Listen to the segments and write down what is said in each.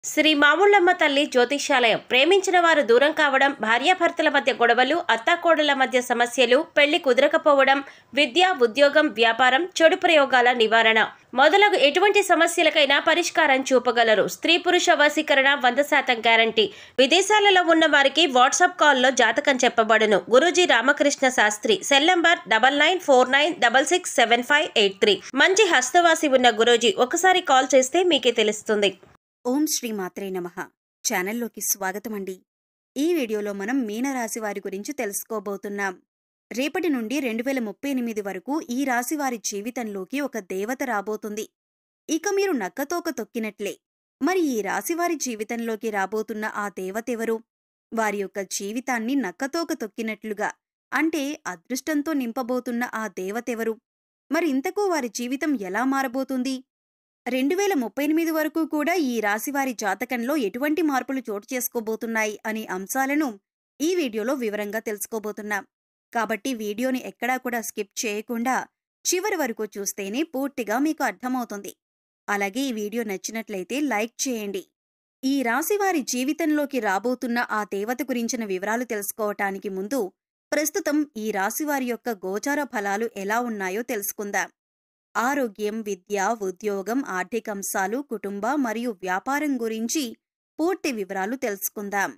శ్రీ మాముళ్ళమ్మ తల్లి జ్యోతిష్యాలయం. ప్రేమించిన వారు దూరం కావడం, భార్యాభర్తల మధ్య గొడవలు, అత్తాకోడళ్ల మధ్య సమస్యలు, పెళ్లి కుదరకపోవడం, విద్య, ఉద్యోగం, వ్యాపారం, చెడు ప్రయోగాల నివారణ మొదలగు ఎటువంటి సమస్యలకైనా పరిష్కారం చూపగలరు. స్త్రీ పురుష వశీకరణ 100% గ్యారంటీ. విదేశాలలో ఉన్న వారికి వాట్సాప్ కాల్లో జాతకం చెప్పబడును. గురూజీ రామకృష్ణ శాస్త్రి. Cell number 9949667583. మంచి హస్తవాసి ఉన్న గురూజీ ఒకసారి కాల్ చేస్తే మీకే తెలుస్తుంది. ఓం శ్రీ మాత్రే నమః. ఛానల్లోకి స్వాగతమండి. ఈ వీడియోలో మనం మీనరాశి వారి గురించి తెలుసుకోబోతున్నాం. రేపటి నుండి 2038 వరకు ఈ రాశి వారి జీవితంలోకి ఒక దేవత రాబోతుంది. ఇక మీరు నక్కతోక తొక్కినట్లే. మరి ఈ రాశి వారి జీవితంలోకి రాబోతున్న ఆ దేవతెవరు? వారి యొక్క జీవితాన్ని నక్కతోక తొక్కినట్లుగా అంటే అదృష్టంతో నింపబోతున్న ఆ దేవతెవరు? మరి ఇంతకు వారి జీవితం ఎలా మారబోతుంది? 2038 వరకు కూడా ఈ రాశివారి జాతకంలో ఎటువంటి మార్పులు చోటు చేసుకోబోతున్నాయి అనే అంశాలను ఈ వీడియోలో వివరంగా తెలుసుకోబోతున్నాం. కాబట్టి వీడియోని ఎక్కడా కూడా స్కిప్ చేయకుండా చివరి వరకు చూస్తేనే పూర్తిగా మీకు అర్థమవుతుంది. అలాగే ఈ వీడియో నచ్చినట్లయితే లైక్ చేయండి. ఈ రాశివారి జీవితంలోకి రాబోతున్న ఆ దేవత గురించిన వివరాలు తెలుసుకోవటానికి ముందు ప్రస్తుతం ఈ రాశివారి యొక్క గోచార ఫలాలు ఎలా ఉన్నాయో తెలుసుకుందాం. ఆరోగ్యం, విద్య, ఉద్యోగం, ఆర్థికంశాలు, కుటుంబ మరియు వ్యాపారం గురించి పూర్తి వివరాలు తెలుసుకుందాం.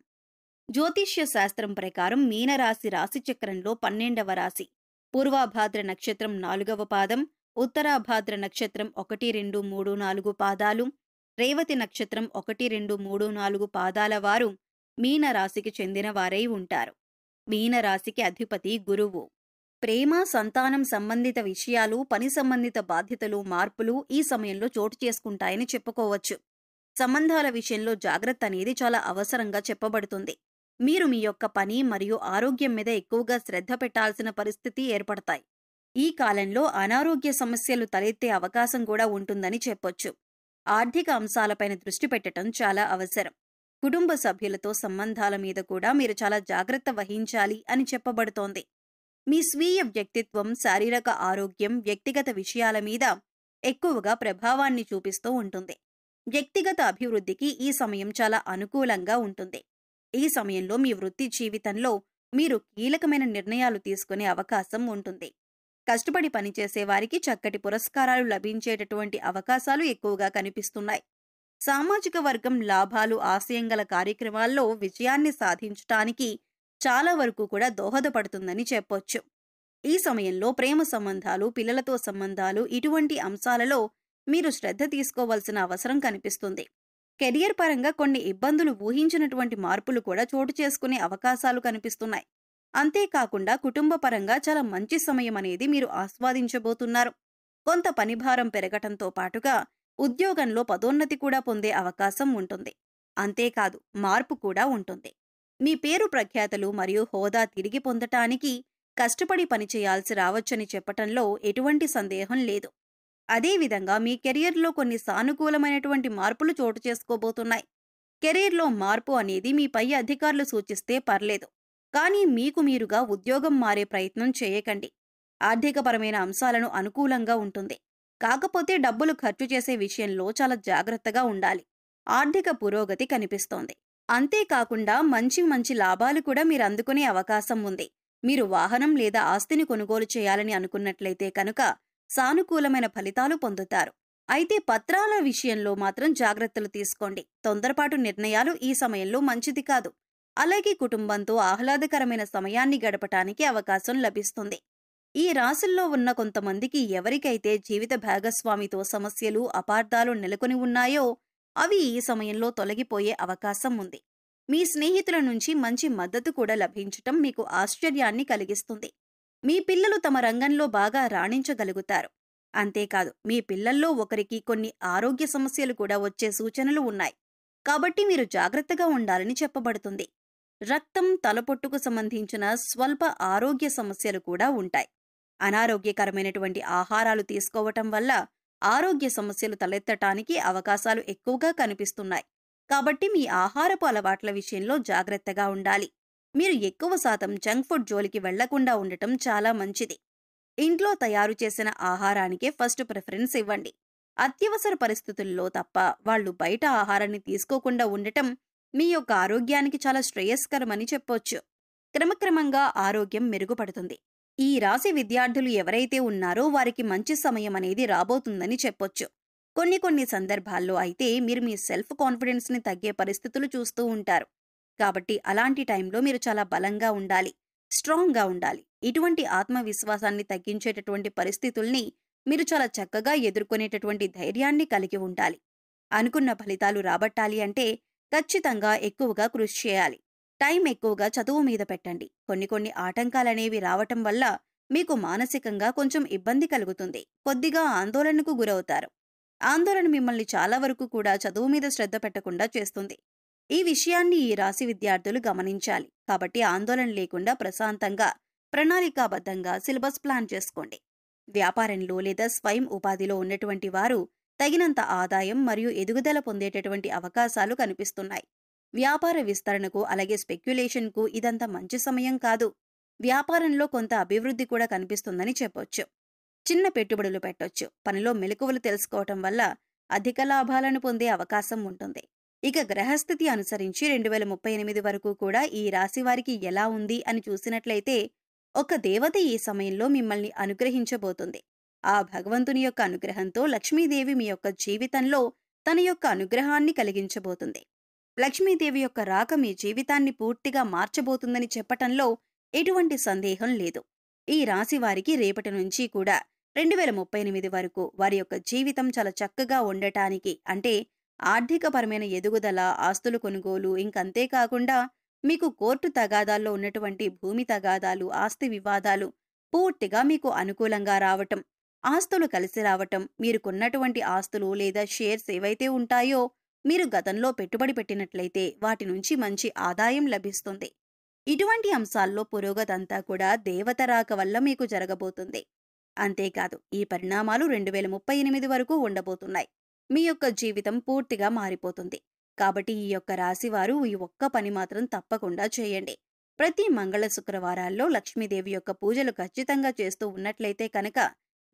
జ్యోతిష్య శాస్త్రం ప్రకారం మీనరాశి రాశిచక్రంలో 12వ రాశి. పూర్వాభాద్ర నక్షత్రం 4వ పాదం, ఉత్తరాభాద్ర నక్షత్రం 1, 2, 3, 4 పాదాలు, రేవతి నక్షత్రం 1, 2, 3, 4 పాదాల వారు మీనరాశికి చెందిన వారై ఉంటారు. మీనరాశికి అధిపతి గురువు. ప్రేమ, సంతానం సంబంధిత విషయాలు, పని సంబంధిత బాధ్యతలు, మార్పులు ఈ సమయంలో చోటు చేసుకుంటాయని చెప్పుకోవచ్చు. సంబంధాల విషయంలో జాగ్రత్త అనేది చాలా అవసరంగా చెప్పబడుతుంది. మీరు మీ యొక్క పని మరియు ఆరోగ్యం మీద ఎక్కువగా శ్రద్ధ పెట్టాల్సిన పరిస్థితి ఏర్పడతాయి. ఈ కాలంలో అనారోగ్య సమస్యలు తలెత్తే అవకాశం కూడా ఉంటుందని చెప్పొచ్చు. ఆర్థిక అంశాలపైన దృష్టి పెట్టడం చాలా అవసరం. కుటుంబ సభ్యులతో సంబంధాల మీద కూడా మీరు చాలా జాగ్రత్త వహించాలి అని చెప్పబడుతోంది. మీ స్వీయ వ్యక్తిత్వం, శారీరక ఆరోగ్యం, వ్యక్తిగత విషయాల మీద ఎక్కువగా ప్రభావాన్ని చూపిస్తూ ఉంటుంది. వ్యక్తిగత అభివృద్ధికి ఈ సమయం చాలా అనుకూలంగా ఉంటుంది. ఈ సమయంలో మీ వృత్తి జీవితంలో మీరు కీలకమైన నిర్ణయాలు తీసుకునే అవకాశం ఉంటుంది. కష్టపడి పనిచేసే వారికి చక్కటి పురస్కారాలు లభించేటటువంటి అవకాశాలు ఎక్కువగా కనిపిస్తున్నాయి. సామాజిక వర్గం లాభాలు, ఆశయం గల కార్యక్రమాల్లో విజయాన్ని సాధించటానికి చాలా వరకు కూడా దోహదపడుతుందని చెప్పొచ్చు. ఈ సమయంలో ప్రేమ సంబంధాలు, పిల్లలతో సంబంధాలు ఇటువంటి అంశాలలో మీరు శ్రద్ధ తీసుకోవాల్సిన అవసరం కనిపిస్తుంది. కెరియర్ పరంగా కొన్ని ఇబ్బందులు, ఊహించినటువంటి మార్పులు కూడా చోటు చేసుకునే అవకాశాలు కనిపిస్తున్నాయి. అంతేకాకుండా కుటుంబ పరంగా చాలా మంచి సమయం అనేది మీరు ఆస్వాదించబోతున్నారు. కొంత పనిభారం పెరగటంతో పాటుగా ఉద్యోగంలో పదోన్నతి కూడా పొందే అవకాశం ఉంటుంది. అంతేకాదు మార్పు కూడా ఉంటుంది. మీ పేరు ప్రఖ్యాతలు మరియు హోదా తిరిగి పొందటానికి కష్టపడి పనిచేయాల్సి రావచ్చని చెప్పటంలో ఎటువంటి సందేహం లేదు. అదేవిధంగా మీ కెరియర్లో కొన్ని సానుకూలమైనటువంటి మార్పులు చోటు చేసుకోబోతున్నాయి. కెరీర్లో మార్పు అనేది మీ పై అధికారులు సూచిస్తే పర్లేదు, కానీ మీకు మీరుగా ఉద్యోగం మారే ప్రయత్నం చేయకండి. ఆర్థికపరమైన అంశాలను అనుకూలంగా ఉంటుంది. కాకపోతే డబ్బులు ఖర్చు చేసే విషయంలో చాలా జాగ్రత్తగా ఉండాలి. ఆర్థిక పురోగతి కనిపిస్తోంది. అంతేకాకుండా మంచి లాభాలు కూడా మీరు అందుకునే అవకాశం ఉంది. మీరు వాహనం లేదా ఆస్తిని కొనుగోలు చేయాలని అనుకున్నట్లయితే కనుక సానుకూలమైన ఫలితాలు పొందుతారు. అయితే పత్రాల విషయంలో మాత్రం జాగ్రత్తలు తీసుకోండి. తొందరపాటు నిర్ణయాలు ఈ సమయంలో మంచిది కాదు. అలాగే కుటుంబంతో ఆహ్లాదకరమైన సమయాన్ని గడపటానికి అవకాశం లభిస్తుంది. ఈ రాశుల్లో ఉన్న కొంతమందికి ఎవరికైతే జీవిత భాగస్వామితో సమస్యలు, అపార్థాలు నెలకొని ఉన్నాయో అవి ఈ సమయంలో తొలగిపోయే అవకాశం ఉంది. మీ స్నేహితుల నుంచి మంచి మద్దతు కూడా లభించటం మీకు ఆశ్చర్యాన్ని కలిగిస్తుంది. మీ పిల్లలు తమ రంగంలో బాగా రాణించగలుగుతారు. అంతేకాదు మీ పిల్లల్లో ఒకరికి కొన్ని ఆరోగ్య సమస్యలు కూడా వచ్చే సూచనలు ఉన్నాయి. కాబట్టి మీరు జాగ్రత్తగా ఉండాలని చెప్పబడుతుంది. రక్తం, తలపొట్టుకు సంబంధించిన స్వల్ప ఆరోగ్య సమస్యలు కూడా ఉంటాయి. అనారోగ్యకరమైనటువంటి ఆహారాలు తీసుకోవటం వల్ల ఆరోగ్య సమస్యలు తలెత్తటానికి అవకాశాలు ఎక్కువగా కనిపిస్తున్నాయి. కాబట్టి మీ ఆహారపు అలవాట్ల విషయంలో జాగ్రత్తగా ఉండాలి. మీరు ఎక్కువ శాతం జంక్ ఫుడ్ జోలికి వెళ్లకుండా ఉండటం చాలా మంచిది. ఇంట్లో తయారు చేసిన ఆహారానికే ఫస్ట్ ప్రిఫరెన్స్ ఇవ్వండి. అత్యవసర పరిస్థితుల్లో తప్ప వాళ్ళు బయట ఆహారాన్ని తీసుకోకుండా ఉండటం మీ యొక్క ఆరోగ్యానికి చాలా శ్రేయస్కరమని చెప్పొచ్చు. క్రమక్రమంగా ఆరోగ్యం మెరుగుపడుతుంది. ఈ రాశి విద్యార్థులు ఎవరైతే ఉన్నారో వారికి మంచి సమయం అనేది రాబోతుందని చెప్పొచ్చు. కొన్ని సందర్భాల్లో అయితే మీరు మీ సెల్ఫ్ కాన్ఫిడెన్స్ని తగ్గే పరిస్థితులు చూస్తూ ఉంటారు. కాబట్టి అలాంటి టైంలో మీరు చాలా బలంగా ఉండాలి, స్ట్రాంగ్గా ఉండాలి. ఇటువంటి ఆత్మవిశ్వాసాన్ని తగ్గించేటటువంటి పరిస్థితుల్ని మీరు చాలా చక్కగా ఎదుర్కొనేటటువంటి ధైర్యాన్ని కలిగి ఉండాలి. అనుకున్న ఫలితాలు రాబట్టాలి అంటే ఖచ్చితంగా ఎక్కువగా కృషి చేయాలి. టైం ఎక్కువగా చదువు మీద పెట్టండి. కొన్ని ఆటంకాలనేవి రావటం వల్ల మీకు మానసికంగా కొంచెం ఇబ్బంది కలుగుతుంది. కొద్దిగా ఆందోళనకు గురవుతారు. ఆందోళన మిమ్మల్ని చాలా వరకు కూడా చదువు మీద శ్రద్ధ పెట్టకుండా చేస్తుంది. ఈ విషయాన్ని ఈ రాశి విద్యార్థులు గమనించాలి. కాబట్టి ఆందోళన లేకుండా ప్రశాంతంగా, ప్రణాళికాబద్ధంగా సిలబస్ ప్లాన్ చేసుకోండి. వ్యాపారంలో లేదా స్వయం ఉపాధిలో ఉన్నటువంటి వారు తగినంత ఆదాయం మరియు ఎదుగుదల పొందేటటువంటి అవకాశాలు కనిపిస్తున్నాయి. వ్యాపార విస్తరణకు అలాగే స్పెక్యులేషన్కు ఇదంతా మంచి సమయం కాదు. వ్యాపారంలో కొంత అభివృద్ధి కూడా కనిపిస్తుందని చెప్పొచ్చు. చిన్న పెట్టుబడులు పెట్టొచ్చు. పనిలో మెలకువలు తెలుసుకోవటం వల్ల అధిక లాభాలను పొందే అవకాశం ఉంటుంది. ఇక గ్రహస్థితి అనుసరించి 2038 వరకు కూడా ఈ రాశి వారికి ఎలా ఉంది అని చూసినట్లయితే ఒక దేవత ఈ సమయంలో మిమ్మల్ని అనుగ్రహించబోతుంది. ఆ భగవంతుని యొక్క అనుగ్రహంతో లక్ష్మీదేవి మీ యొక్క జీవితంలో తన యొక్క అనుగ్రహాన్ని కలిగించబోతుంది. లక్ష్మీదేవి యొక్క రాక మీ జీవితాన్ని పూర్తిగా మార్చబోతుందని చెప్పటంలో ఎటువంటి సందేహం లేదు. ఈ రాశి వారికి రేపటి నుంచి కూడా 2038 వరకు వారి యొక్క జీవితం చాలా చక్కగా ఉండటానికి, అంటే ఆర్థికపరమైన ఎదుగుదల, ఆస్తులు కొనుగోలు, ఇంకంతేకాకుండా మీకు కోర్టు తగాదాల్లో ఉన్నటువంటి భూమి తగాదాలు, ఆస్తి వివాదాలు పూర్తిగా మీకు అనుకూలంగా రావటం, ఆస్తులు కలిసి రావటం, మీరు కొన్నటువంటి ఆస్తులు లేదా షేర్స్ ఏవైతే ఉంటాయో మీరు గతంలో పెట్టుబడి పెట్టినట్లయితే వాటి నుంచి మంచి ఆదాయం లభిస్తుంది. ఇటువంటి అంశాల్లో పురోగతంతా కూడా దేవత రాక వల్ల మీకు జరగబోతుంది. అంతేకాదు, ఈ పరిణామాలు 2038 వరకు ఉండబోతున్నాయి. మీ యొక్క జీవితం పూర్తిగా మారిపోతుంది. కాబట్టి ఈ యొక్క రాశివారు ఈ ఒక్క పని మాత్రం తప్పకుండా చేయండి. ప్రతి మంగళ శుక్రవారాల్లో లక్ష్మీదేవి యొక్క పూజలు ఖచ్చితంగా చేస్తూ ఉన్నట్లయితే కనుక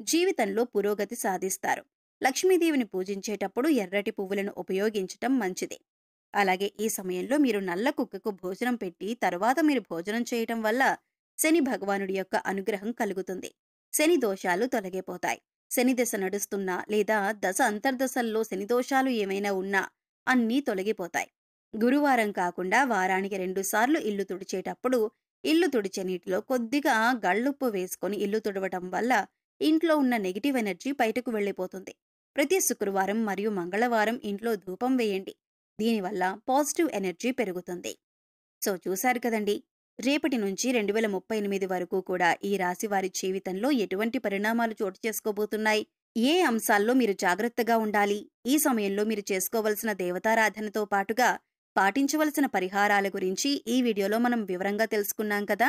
జీవితంలో పురోగతి సాధిస్తారు. లక్ష్మీదేవిని పూజించేటప్పుడు ఎర్రటి పువ్వులను ఉపయోగించటం మంచిది. అలాగే ఈ సమయంలో మీరు నల్ల కుక్కకు భోజనం పెట్టి తరువాత మీరు భోజనం చేయటం వల్ల శని భగవానుడి యొక్క అనుగ్రహం కలుగుతుంది. శని దోషాలు తొలగిపోతాయి. శని దశ నడుస్తున్నా లేదా దశ అంతర్దశల్లో శని దోషాలు ఏమైనా ఉన్నా అన్నీ తొలగిపోతాయి. గురువారం కాకుండా వారానికి 2 సార్లు ఇల్లు తుడిచేటప్పుడు ఇల్లు తుడిచే నీటిలో కొద్దిగా గళ్ళుప్పు వేసుకొని ఇల్లు తుడవటం వల్ల ఇంట్లో ఉన్న నెగిటివ్ ఎనర్జీ బయటకు వెళ్లిపోతుంది. ప్రతి శుక్రవారం మరియు మంగళవారం ఇంట్లో ధూపం వేయండి. దీనివల్ల పాజిటివ్ ఎనర్జీ పెరుగుతుంది. సో చూశారు కదండి, రేపటి నుంచి 2038 వరకు కూడా ఈ రాశి వారి జీవితంలో ఎటువంటి పరిణామాలు చోటు చేసుకోబోతున్నాయి, ఏ అంశాల్లో మీరు జాగ్రత్తగా ఉండాలి, ఈ సమయంలో మీరు చేసుకోవలసిన దేవతారాధనతో పాటుగా పాటించవలసిన పరిహారాల గురించి ఈ వీడియోలో మనం వివరంగా తెలుసుకున్నాం కదా.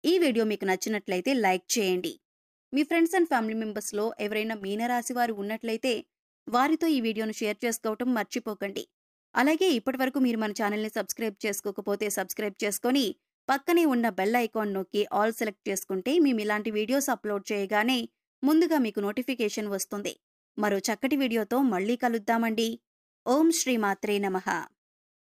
ఈ వీడియో మీకు నచ్చినట్లయితే లైక్ చేయండి. మీ ఫ్రెండ్స్ అండ్ ఫ్యామిలీ మెంబర్స్లో ఎవరైనా మీనరాశి వారు ఉన్నట్లయితే వారితో ఈ వీడియోను షేర్ చేసుకోవటం మర్చిపోకండి. అలాగే ఇప్పటివరకు మీరు మన ఛానల్ని సబ్స్క్రైబ్ చేసుకోకపోతే సబ్స్క్రైబ్ చేసుకొని పక్కనే ఉన్న బెల్ ఐకాన్ నొక్కి ఆల్ సెలెక్ట్ చేసుకుంటే మేము ఇలాంటి వీడియోస్ అప్లోడ్ చేయగానే ముందుగా మీకు నోటిఫికేషన్ వస్తుంది. మరో చక్కటి వీడియోతో మళ్ళీ కలుద్దామండి. ఓం శ్రీ మాత్రే నమః.